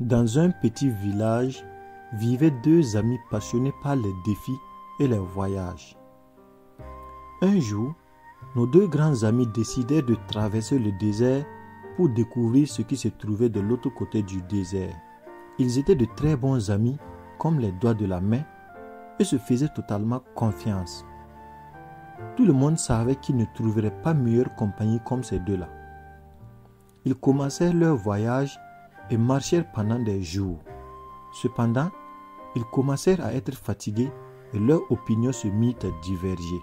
Dans un petit village vivaient deux amis passionnés par les défis et les voyages. Un jour, nos deux grands amis décidèrent de traverser le désert pour découvrir ce qui se trouvait de l'autre côté du désert. Ils étaient de très bons amis, comme les doigts de la main, et se faisaient totalement confiance. Tout le monde savait qu'ils ne trouveraient pas meilleure compagnie comme ces deux-là. Ils commencèrent leur voyage et marchèrent pendant des jours. Cependant, ils commencèrent à être fatigués et leurs opinions se mirent à diverger.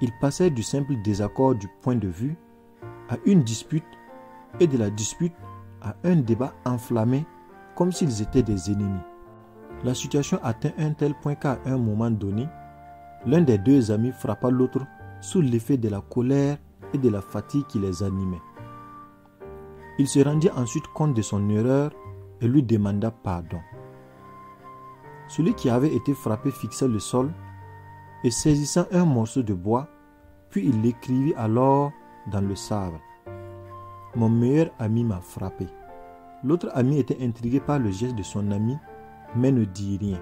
Ils passèrent du simple désaccord du point de vue à une dispute et de la dispute à un débat enflammé comme s'ils étaient des ennemis. La situation atteint un tel point qu'à un moment donné, l'un des deux amis frappa l'autre sous l'effet de la colère et de la fatigue qui les animait. Il se rendit ensuite compte de son erreur et lui demanda pardon. Celui qui avait été frappé fixa le sol et saisissant un morceau de bois, puis il l'écrivit alors dans le sable. « Mon meilleur ami m'a frappé. » L'autre ami était intrigué par le geste de son ami, mais ne dit rien.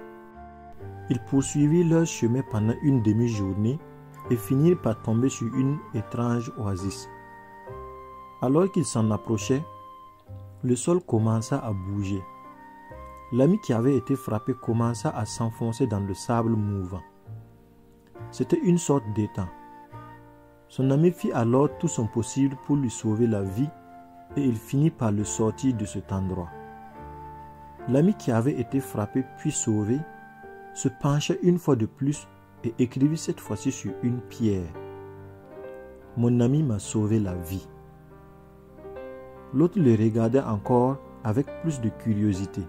Ils poursuivirent leur chemin pendant une demi-journée et finirent par tomber sur une étrange oasis. Alors qu'ils s'en approchaient, le sol commença à bouger. L'ami qui avait été frappé commença à s'enfoncer dans le sable mouvant. C'était une sorte d'étang. Son ami fit alors tout son possible pour lui sauver la vie et il finit par le sortir de cet endroit. L'ami qui avait été frappé puis sauvé se pencha une fois de plus et écrivit cette fois-ci sur une pierre. « Mon ami m'a sauvé la vie. » L'autre le regardait encore avec plus de curiosité.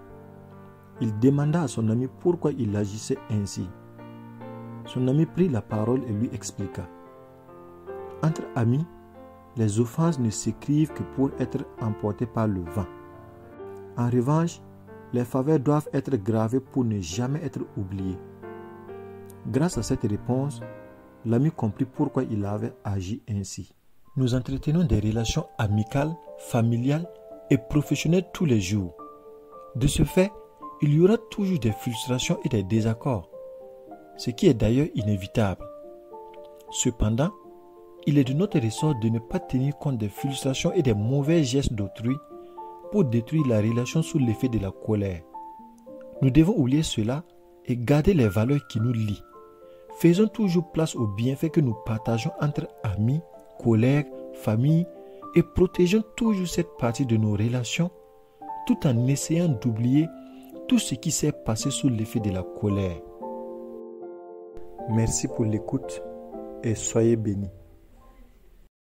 Il demanda à son ami pourquoi il agissait ainsi. Son ami prit la parole et lui expliqua. Entre amis, les offenses ne s'écrivent que pour être emportées par le vent. En revanche, les faveurs doivent être gravées pour ne jamais être oubliées. Grâce à cette réponse, l'ami comprit pourquoi il avait agi ainsi. Nous entretenons des relations amicales, familiales et professionnelles tous les jours. De ce fait, il y aura toujours des frustrations et des désaccords, ce qui est d'ailleurs inévitable. Cependant, il est de notre ressort de ne pas tenir compte des frustrations et des mauvais gestes d'autrui pour détruire la relation sous l'effet de la colère. Nous devons oublier cela et garder les valeurs qui nous lient. Faisons toujours place aux bienfaits que nous partageons entre amis, collègues, famille et protégeons toujours cette partie de nos relations tout en essayant d'oublier tout ce qui s'est passé sous l'effet de la colère. Merci pour l'écoute et soyez bénis.